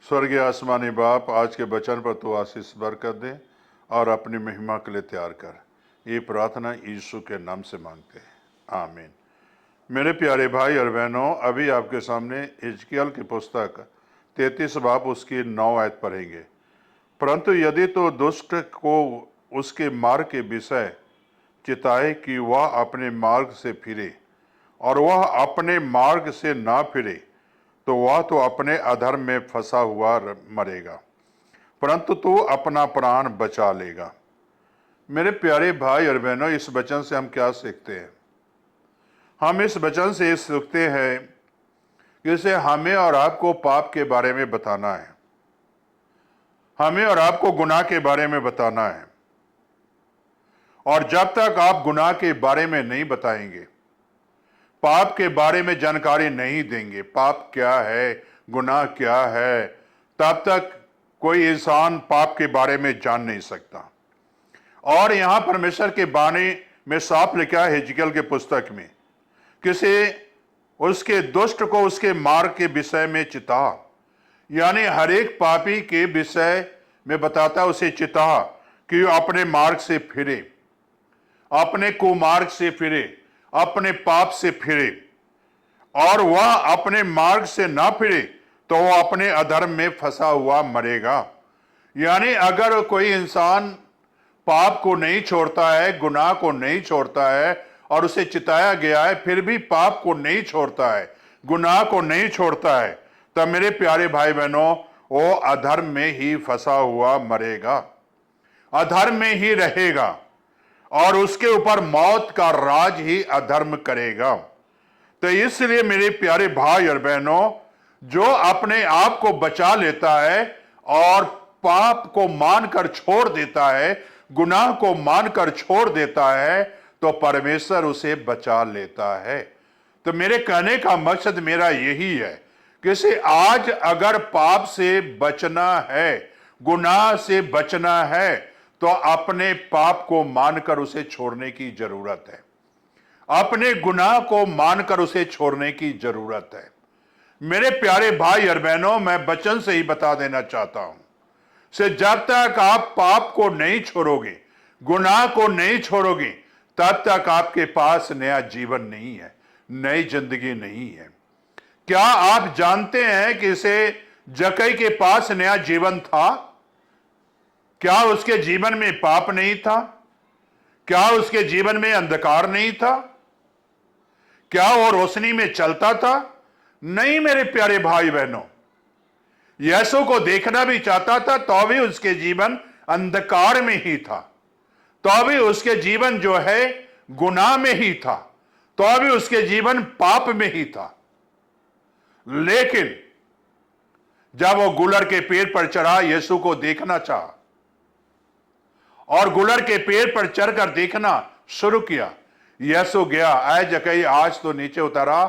स्वर्गीय आसमानी बाप, आज के वचन पर तू आशीष बरकत दे और अपनी महिमा के लिए तैयार कर। ये प्रार्थना यीशु के नाम से मांगते हैं, आमीन। मेरे प्यारे भाई और बहनों, अभी आपके सामने हिजकिय्याह की पुस्तक 33 बाब उसकी 9 आयत पढ़ेंगे। परंतु यदि तो दुष्ट को उसके मार्ग के विषय चिताए कि वह अपने मार्ग से फिरे और वह अपने मार्ग से ना फिरे, तो वह तो अपने अधर्म में फंसा हुआ मरेगा, परंतु तू अपना प्राण बचा लेगा। मेरे प्यारे भाई और बहनों, इस वचन से हम क्या सीखते हैं? हम इस वचन से सीखते हैं कि इसे हमें और आपको पाप के बारे में बताना है, हमें और आपको गुनाह के बारे में बताना है। और जब तक आप गुनाह के बारे में नहीं बताएंगे, पाप के बारे में जानकारी नहीं देंगे, पाप क्या है, गुनाह क्या है, तब तक कोई इंसान पाप के बारे में जान नहीं सकता। और यहां परमेश्वर के बाणी में साफ लिखा है हिजकिय्याह के पुस्तक में, किसी उसके दुष्ट को उसके मार्ग के विषय में चिता, यानी हर एक पापी के विषय में बताता, उसे चिता कि अपने मार्ग से फिरे, अपने कुमार्ग से फिरे, अपने पाप से फिरे। और वह अपने मार्ग से ना फिरे तो वह अपने अधर्म में फंसा हुआ मरेगा। यानी अगर कोई इंसान पाप को नहीं छोड़ता है, गुनाह को नहीं छोड़ता है और उसे चिताया गया है, फिर भी पाप को नहीं छोड़ता है, गुनाह को नहीं छोड़ता है, तब मेरे प्यारे भाई बहनों, वो अधर्म में ही फंसा हुआ मरेगा, अधर्म में ही रहेगा और उसके ऊपर मौत का राज ही अधर्म करेगा। तो इसलिए मेरे प्यारे भाई और बहनों, जो अपने आप को बचा लेता है और पाप को मानकर छोड़ देता है, गुनाह को मानकर छोड़ देता है, तो परमेश्वर उसे बचा लेता है। तो मेरे कहने का मकसद मेरा यही है कि से आज अगर पाप से बचना है, गुनाह से बचना है, तो अपने पाप को मानकर उसे छोड़ने की जरूरत है, अपने गुनाह को मानकर उसे छोड़ने की जरूरत है। मेरे प्यारे भाई और बहनों, मैं वचन से ही बता देना चाहता हूं से जब तक आप पाप को नहीं छोड़ोगे, गुनाह को नहीं छोड़ोगे, तब तक आपके पास नया जीवन नहीं है, नई जिंदगी नहीं है। क्या आप जानते हैं कि इसे जक्कई के पास नया जीवन था? क्या उसके जीवन में पाप नहीं था? क्या उसके जीवन में अंधकार नहीं था? क्या वो रोशनी में चलता था? नहीं मेरे प्यारे भाई बहनों, यीशु को देखना भी चाहता था तो भी उसके जीवन अंधकार में ही था, तो भी उसके जीवन जो है गुनाह में ही था, तो भी उसके जीवन पाप में ही था। लेकिन जब वो गुलर के पेड़ पर चढ़ा, यीशु को देखना चाहा और गुलर के पेड़ पर चढ़कर देखना शुरू किया, यीशु गया, आए जक्कई आज तो नीचे उतारा,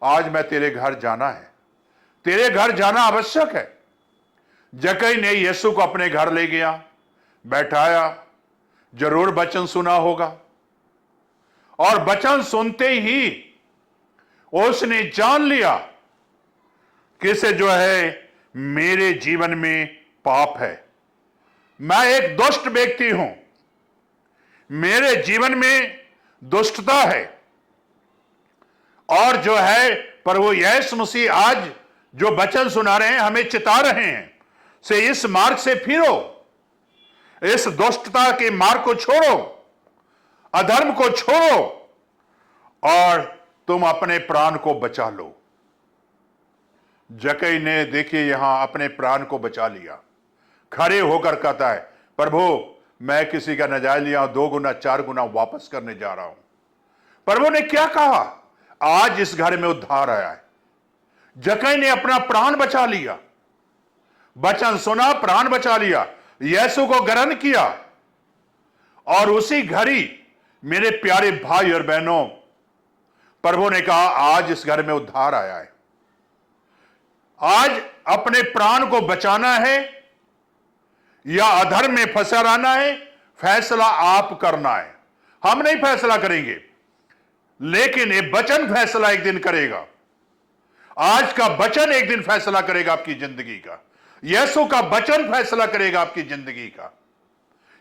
आज मैं तेरे घर जाना है, तेरे घर जाना आवश्यक है। जक्कई ने यीशु को अपने घर ले गया, बैठाया, जरूर वचन सुना होगा और वचन सुनते ही उसने जान लिया कि इसे जो है मेरे जीवन में पाप है, मैं एक दुष्ट व्यक्ति हूं, मेरे जीवन में दुष्टता है। और जो है प्रभु यीशु मसीह आज जो वचन सुना रहे हैं, हमें चिता रहे हैं से इस मार्ग से फिरो, इस दुष्टता के मार्ग को छोड़ो, अधर्म को छोड़ो और तुम अपने प्राण को बचा लो। जक्कई ने देखिए यहां अपने प्राण को बचा लिया, खड़े होकर कहता है, प्रभु मैं किसी का नजायज लिया 2 गुना 4 गुना वापस करने जा रहा हूं। प्रभु ने क्या कहा? आज इस घर में उद्धार आया है। जक्कई ने अपना प्राण बचा लिया, वचन सुना, प्राण बचा लिया, यीशु को ग्रहण किया और उसी घड़ी मेरे प्यारे भाई और बहनों, प्रभु ने कहा आज इस घर में उद्धार आया है। आज अपने प्राण को बचाना है या अधर्म में फंसा रहना है, फैसला आप करना है। हम नहीं फैसला करेंगे, लेकिन ये वचन फैसला एक दिन करेगा। आज का वचन एक दिन फैसला करेगा आपकी जिंदगी का। यीशु का वचन फैसला करेगा आपकी जिंदगी का।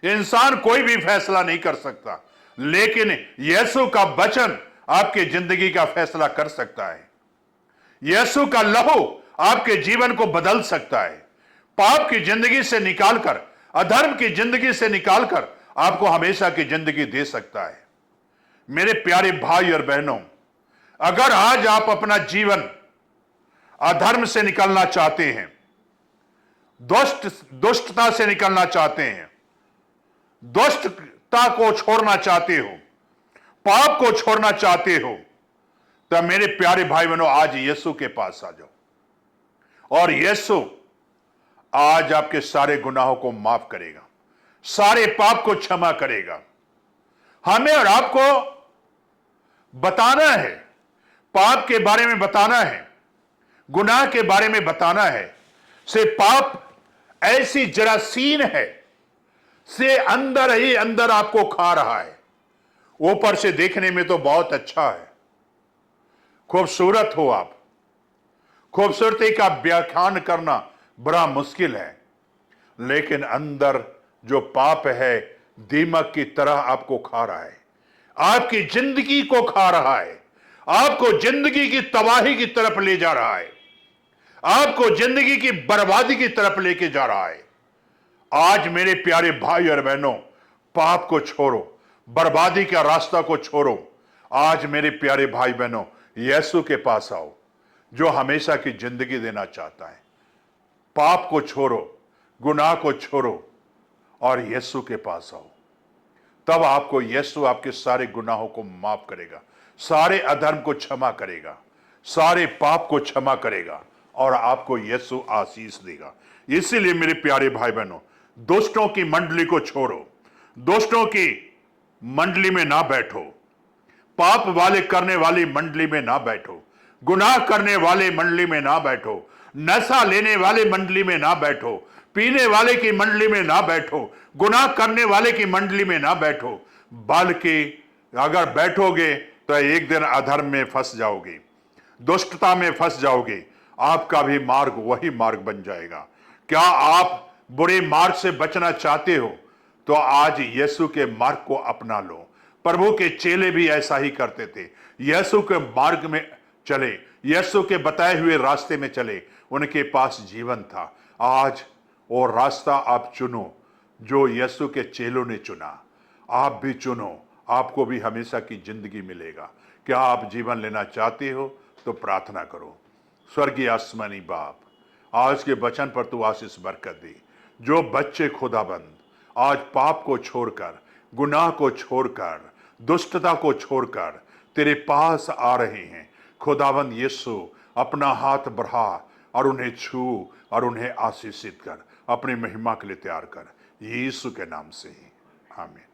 इंसान कोई भी फैसला नहीं कर सकता, लेकिन यीशु का वचन आपकी जिंदगी का फैसला कर सकता है। यीशु का लहू आपके जीवन को बदल सकता है। पाप की जिंदगी से निकालकर, अधर्म की जिंदगी से निकालकर आपको हमेशा की जिंदगी दे सकता है। मेरे प्यारे भाई और बहनों, अगर आज आप अपना जीवन अधर्म से निकलना चाहते हैं, दुष्टता से निकलना चाहते हैं, दुष्टता को छोड़ना चाहते हो, पाप को छोड़ना चाहते हो, तो मेरे प्यारे भाई बहनों, आज यीशु के पास आ जाओ और यीशु आज आपके सारे गुनाहों को माफ करेगा, सारे पाप को क्षमा करेगा। हमें और आपको बताना है, पाप के बारे में बताना है, गुनाह के बारे में बताना है। से पाप ऐसी जरासीन है, से अंदर ही अंदर आपको खा रहा है। ऊपर से देखने में तो बहुत अच्छा है, खूबसूरत हो आप, खूबसूरती का व्याख्यान करना बड़ा मुश्किल है, लेकिन अंदर जो पाप है दीमक की तरह आपको खा रहा है, आपकी जिंदगी को खा रहा है, आपको जिंदगी की तबाही की तरफ ले जा रहा है, आपको जिंदगी की बर्बादी की तरफ लेके जा रहा है। आज मेरे प्यारे भाई और बहनों, पाप को छोड़ो, बर्बादी का रास्ता को छोड़ो। आज मेरे प्यारे भाई बहनों, यीशु के पास आओ जो हमेशा की जिंदगी देना चाहता है। पाप को छोड़ो, गुनाह को छोड़ो और यीशु के पास आओ। तब आपको यीशु आपके सारे गुनाहों को माफ करेगा, सारे अधर्म को क्षमा करेगा, सारे पाप को क्षमा करेगा और आपको यीशु आशीष देगा। इसीलिए मेरे प्यारे भाई बहनों, दुष्टों की मंडली को छोड़ो, दुष्टों की मंडली में ना बैठो, पाप वाले करने वाली मंडली में ना बैठो, गुनाह करने वाले मंडली में ना बैठो, नशा लेने वाले मंडली में ना बैठो, पीने वाले की मंडली में ना बैठो, गुनाह करने वाले की मंडली में ना बैठो। बल्कि अगर बैठोगे तो एक दिन अधर्म में फंस जाओगे, दुष्टता में फंस जाओगे, आपका भी मार्ग वही मार्ग बन जाएगा। क्या आप बुरे मार्ग से बचना चाहते हो तो आज यीशु के मार्ग को अपना लो। प्रभु के चेले भी ऐसा ही करते थे, यीशु के मार्ग में चले, यीशु के बताए हुए रास्ते में चले, उनके पास जीवन था। आज वो रास्ता आप चुनो जो यीशु के चेलों ने चुना, आप भी चुनो, आपको भी हमेशा की जिंदगी मिलेगा। क्या आप जीवन लेना चाहते हो तो प्रार्थना करो। स्वर्गीय आसमानी बाप, आज के वचन पर तू आशीष बरकत दी। जो बच्चे खुदाबंद आज पाप को छोड़कर, गुनाह को छोड़कर, दुष्टता को छोड़कर तेरे पास आ रहे हैं, खुदाबंद यीशु अपना हाथ बढ़ा और उन्हें छू और उन्हें आशीषित कर, अपनी महिमा के लिए तैयार कर, यीशु के नाम से ही, आमीन।